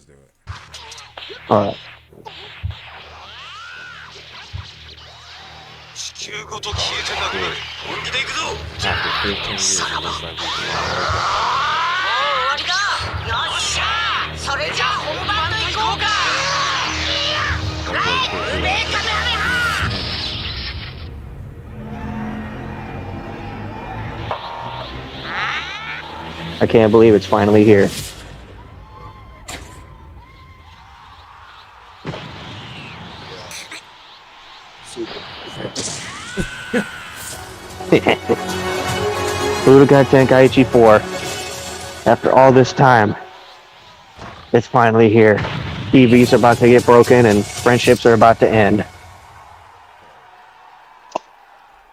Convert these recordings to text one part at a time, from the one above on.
do it. All right. 地球ごと消えてなくなる。本気で行くぞ。 After 15 years, it looks like we finally are done. 終わりだ。よっしゃそれじゃ本番と行こうか。 Hopefully, quick うめえ reaction. カメハメハ。 I can't believe it's finally here. Super. Budokai Tenkaichi 4. After all this time, it's finally here. TVs are about to get broken and friendships are about to end.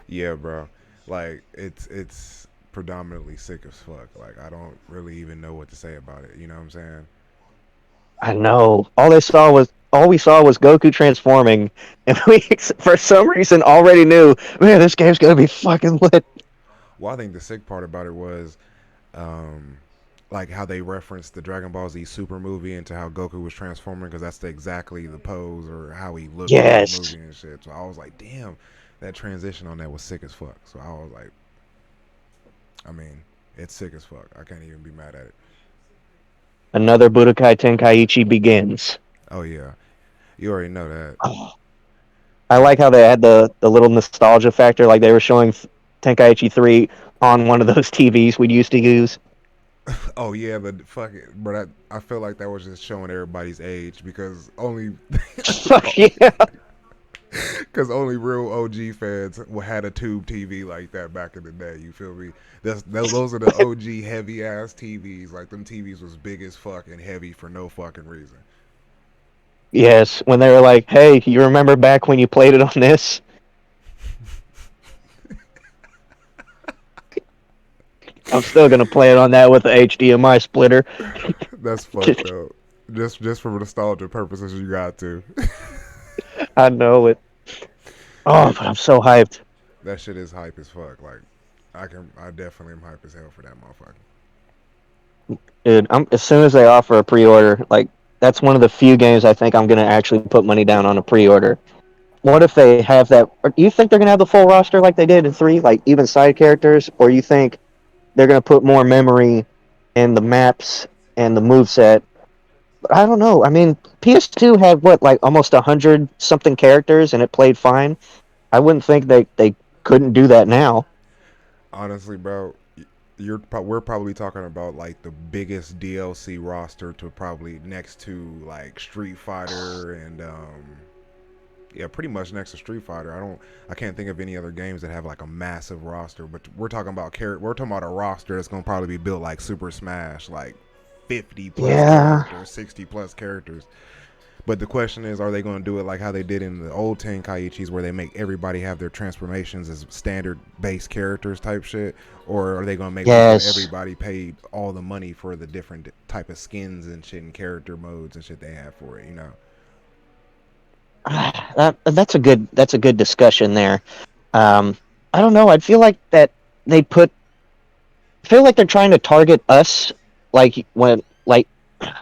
Yeah, bro. Like it's predominantly sick as fuck. Like I don't really even know what to say about it. You know what I'm saying? I know. All we saw was Goku transforming, and we for some reason already knew, man, this game's gonna be fucking lit. Well, I think the sick part about it was like how they referenced the Dragon Ball Z Super movie into how Goku was transforming because that's exactly the pose or how he looked in the Yes, movie and shit. So I was like, damn, that transition on that was sick as fuck. So I was like, I mean, it's sick as fuck. I can't even be mad at it. another Budokai Tenkaichi begins. Oh yeah, you already know that. Oh, I like how they had the little nostalgia factor, like they were showing Tenkaichi 3 on one of those TVs we used to use. Oh yeah, but fuck it, but I feel like that was just showing everybody's age because only Fuck yeah. because only real OG fans had a tube TV like that back in the day. You feel me? Those are the OG heavy ass TVs. Like them TVs was big as fuck and heavy for no fucking reason. Yes, when they were like, hey, you remember back when you played it on this? I'm still gonna play it on that with the HDMI splitter. That's fucked up. Just for nostalgia purposes, you got to. I know it. Oh, it but I'm so hyped. that shit is hype as fuck. Like I definitely am hype as hell for that motherfucker. Dude, as soon as they offer a pre-order, like that's one of the few games I think I'm gonna actually put money down on a pre-order. What if they have that? Or do you think they're gonna have the full roster like they did in 3, like even side characters, or you think they're gonna put more memory in the maps and the move set? But I don't know. I mean, PS2 had what, like almost 100 something characters, and it played fine. I wouldn't think they couldn't do that now. Honestly, bro, we're probably talking about like the biggest DLC roster to probably next to like Street Fighter and yeah, pretty much next to Street Fighter. I can't think of any other games that have like a massive roster, but we're talking about a roster that's going to probably be built like Super Smash, like 50 plus Yeah, characters, 60 plus characters. But the question is, are they going to do it like how they did in the old Tenkaichis, where they make everybody have their transformations as standard base characters type shit, or are they going to make one where yes. everybody paid all the money for the different type of skins and shit and character modes and shit they have for it? You know? That's a good discussion there. Um, I don't know. I feel like that they put. I feel like they're trying to target us, like when like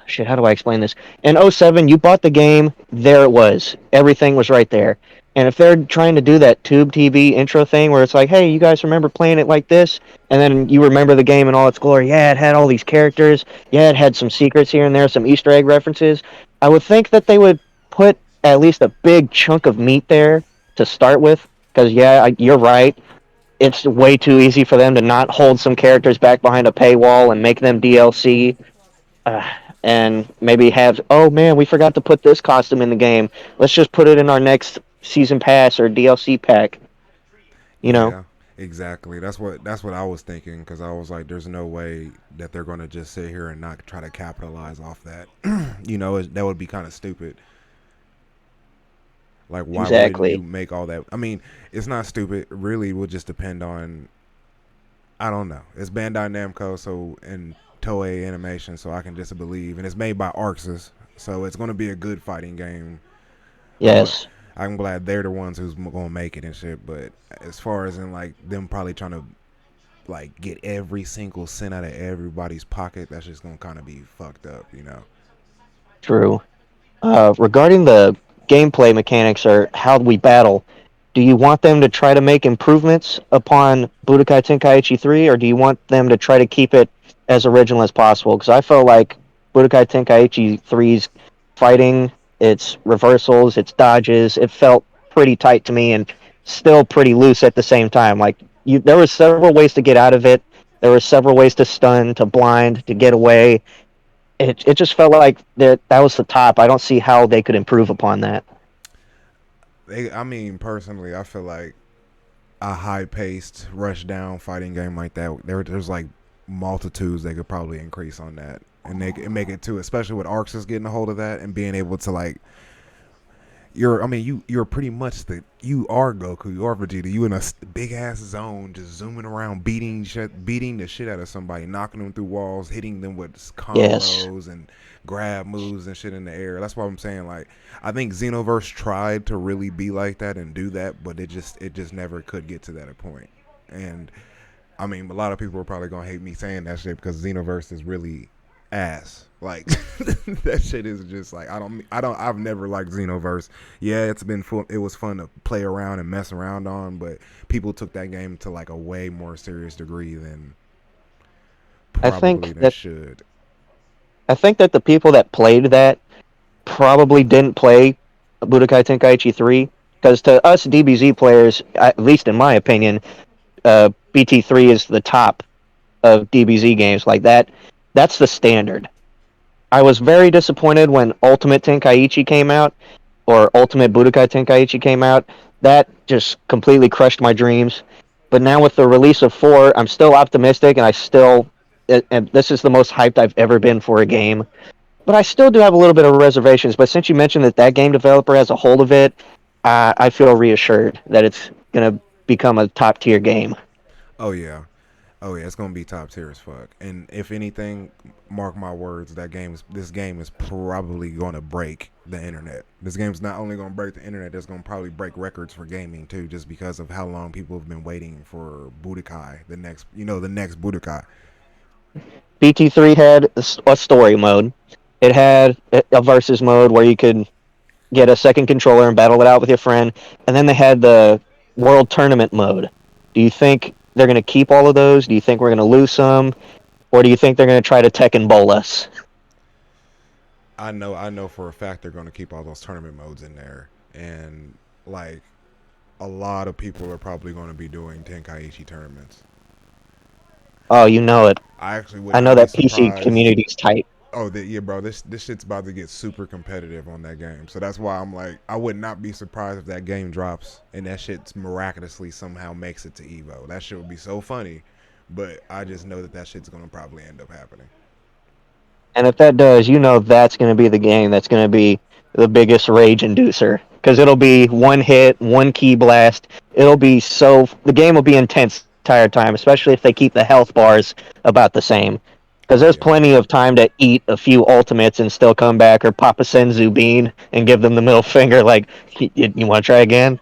shit. How do I explain this? In '07, you bought the game. There it was. Everything was right there. And if they're trying to do that tube TV intro thing where it's like, hey, you guys remember playing it like this? And then you remember the game in all its glory. Yeah, it had all these characters. Yeah, it had some secrets here and there, some Easter egg references. I would think that they would put at least a big chunk of meat there to start with. Because, yeah, you're right. It's way too easy for them to not hold some characters back behind a paywall and make them DLC, uh, and maybe have, oh man, we forgot to put this costume in the game. Let's just put it in our next season pass or DLC pack. You know? Yeah, exactly. That's what I was thinking because I was like, there's no way that they're going to just sit here and not try to capitalize off that. That would be kind of stupid. Like, why wouldn't you Exactly. make all that? I mean, it's not stupid. It really would just depend on. I don't know. It's Bandai Namco, so and Toei Animation, so I can just believe, and it's made by Arxis, so it's going to be a good fighting game. I'm glad. Yes. I'm glad they're the ones who's gonna make it and shit. But as far as in like them probably trying to like get every single cent out of everybody's pocket, that's just gonna kind of be fucked up. True. Regarding the gameplay mechanics or how we battle, do you want them to try to make improvements upon Budokai Tenkaichi 3, or do you want them to try to keep it as original as possible? Because I felt like Budokai Tenkaichi three's fighting, its reversals, its dodges, it felt pretty tight to me and still pretty loose at the same time. Like there were several ways to get out of it. There were several ways to stun, to blind, to get away. It just felt like that was the top. I don't see how they could improve upon that. I mean, personally, I feel like a high paced, rush down fighting game like that, there's like multitudes they could probably increase on that. And they could make it too, especially with Arxis getting a hold of that and being able to like you're pretty much you are Goku, you are Vegeta, you in a big ass zone, just zooming around, beating the shit out of somebody, knocking them through walls, hitting them with Yes. combos and grab moves and shit in the air. That's what I'm saying. Like, I think Xenoverse tried to really be like that and do that, but it just never could get to that point. And I mean, a lot of people are probably gonna hate me saying that shit because Xenoverse is really ass. Like that shit is just like I've never liked Xenoverse. Yeah, it's been fun. It was fun to play around and mess around on, but people took that game to like a way more serious degree than I probably think they that should. I think that the people that played that probably didn't play Budokai Tenkaichi 3 because to us DBZ players, at least in my opinion, BT3 is the top of DBZ games. Like that's the standard. I was very disappointed when Ultimate Tenkaichi came out or Ultimate Budokai Tenkaichi came out. That just completely crushed my dreams. But now with the release of 4, I'm still optimistic and and this is the most hyped I've ever been for a game. But I still do have a little bit of reservations. But since you mentioned that game developer has a hold of it, I feel reassured that it's going to become a top tier game. Oh yeah. Oh yeah, it's gonna be top tier as fuck. And if anything, mark my words, this game is probably gonna break the internet. This game's not only gonna break the internet, it's gonna probably break records for gaming too, just because of how long people have been waiting for Budokai, the next Budokai. BT3 had a story mode. It had a versus mode where you could get a second controller and battle it out with your friend. And then they had the world tournament mode. Do you think they're going to keep all of those? Do you think we're going to lose some? Or do you think they're going to try to Tekken Bowl us? I know for a fact they're gonna keep all those tournament modes in there, and like a lot of people are probably gonna be doing Tenkaichi tournaments. Oh, you know it. I actually would I know not be that PC surprised. community's tight. Oh, yeah, bro. This shit's about to get super competitive on that game. So that's why I'm like, I would not be surprised if that game drops and that shit miraculously somehow makes it to Evo. That shit would be so funny. But I just know that shit's gonna probably end up happening. And if that does, you know that's going to be the game that's going to be the biggest rage inducer. Because it'll be one hit, one key blast. The game will be intense the entire time, especially if they keep the health bars about the same. Because Oh there's yeah. plenty of time to eat a few ultimates and still come back, or pop a Senzu bean and give them the middle finger, like, you want to try again?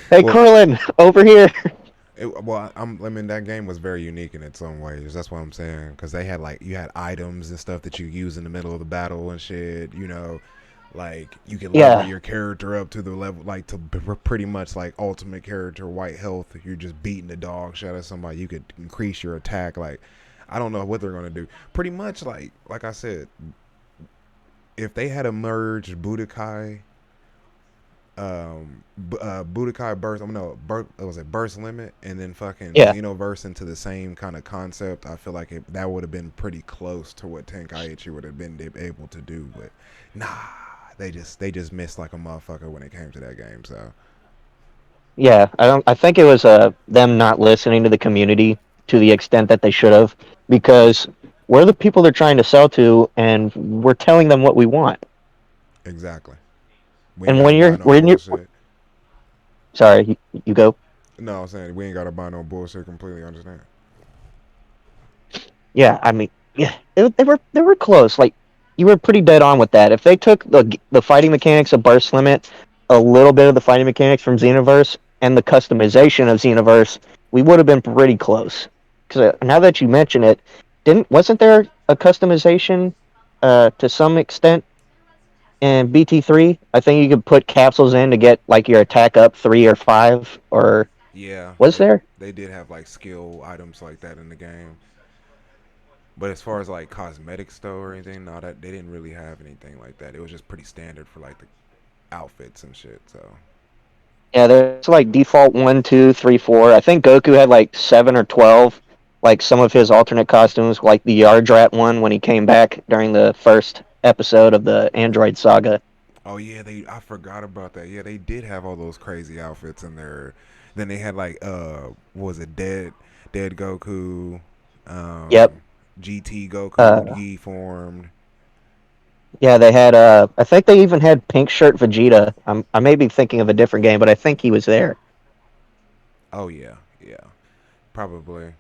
Hey, Well, Corlin, over here. I mean, that game was very unique in its own ways. That's what I'm saying. Because they had like you had items and stuff that you use in the middle of the battle and shit. Like you can level Yeah, your character up to the level like to pretty much like ultimate character white health. If you're just beating the dog shit out of somebody, you could increase your attack. Like I don't know what they're gonna do. Pretty much like I said, if they had a merged Budokai Budokai Burst. I mean, no, was it Burst Limit, and then fucking yeah. Xenoverse into the same kind of concept. I feel like that would have been pretty close to what Tenkaichi would have been able to do, but nah, they just missed like a motherfucker when it came to that game. So Yeah, I don't. I think it was them not listening to the community to the extent that they should have, because we're the people they're trying to sell to, and we're telling them what we want. exactly, we ain't And gotta when buy you're no when you're bullshit. sorry, you go. No, I'm saying we ain't gotta buy no bullshit. Completely understand. Yeah, I mean, yeah, they were close. Like you were pretty dead on with that. If they took the fighting mechanics of Burst Limit, a little bit of the fighting mechanics from Xenoverse, and the customization of Xenoverse, we would have been pretty close. Because now that you mention it, didn't wasn't there a customization to some extent in BT3? I think you could put capsules in to get like your attack up 3 or 5, or Yeah, was there? they did have like skill items like that in the game. But as far as like cosmetics though or anything, no, that they didn't really have anything like that. It was just pretty standard for like the outfits and shit. So Yeah, there's like default 1, 2, 3, 4. I think Goku had like 7 or 12. Like some of his alternate costumes, like the Yardrat one when he came back during the first episode of the Android Saga. oh yeah, they I forgot about that. Yeah, they did have all those crazy outfits in there. Then they had like what was it dead Goku, Yep. GT Goku Uh, Yi formed. yeah, they had. I think they even had Pink Shirt Vegeta. I may be thinking of a different game, but I think he was there. Oh yeah, yeah, probably.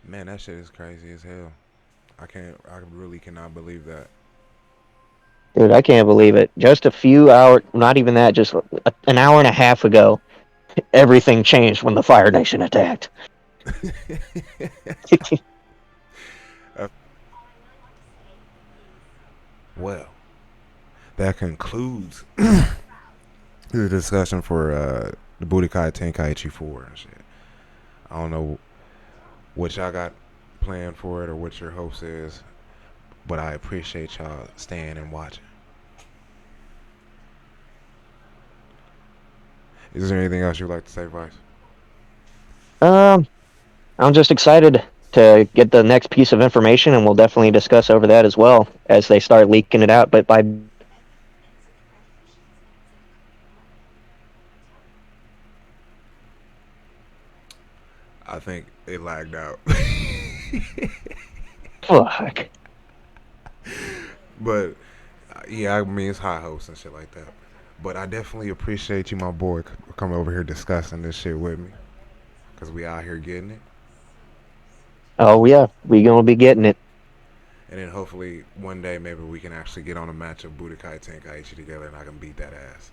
Man, that shit is crazy as hell. I really cannot believe that. Dude, I can't believe it. Just a few hours, not even that, just an hour and a half ago, everything changed when the Fire Nation attacked. Uh, well, that concludes the discussion for the Budokai Tenkaichi 4 and shit. I don't know what y'all got planned for it or what your hopes is, but I appreciate y'all staying and watching. Is there anything else you'd like to say, Vice? um, I'm just excited to get the next piece of information, and we'll definitely discuss over that as well as they start leaking it out. But by I think it lagged out. fuck, But yeah, I mean it's high hopes and shit like that. But I definitely appreciate you, my boy, coming over here discussing this shit with me, cause we out here getting it, oh yeah, we gonna be getting it. and then hopefully one day maybe we can actually get on a match of Budokai Tenkaichi together, and I can beat that ass.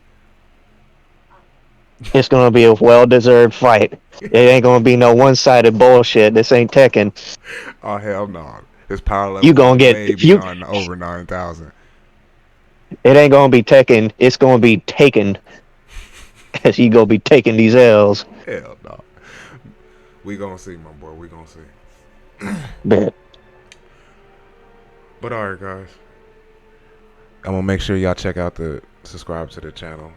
It's gonna be a well-deserved fight. It ain't gonna be no one-sided bullshit. This ain't Tekken. Oh hell no, his power You level is gonna get way you. beyond over 9,000. It ain't gonna be Tekken. It's gonna be taken, cause you gonna be taking these L's. Hell no. We gonna see, my boy. We gonna see. Bet. But alright, guys. I'm gonna make sure y'all check out the subscribe to the channel.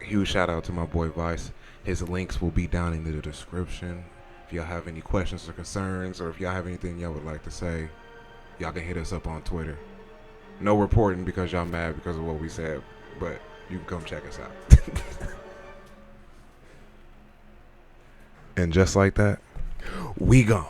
Huge shout out to my boy Vice. His links will be down in the description. If y'all have any questions or concerns, or if y'all have anything y'all would like to say, y'all can hit us up on Twitter. No reporting because y'all mad because of what we said, but you can come check us out. And just like that, we gone.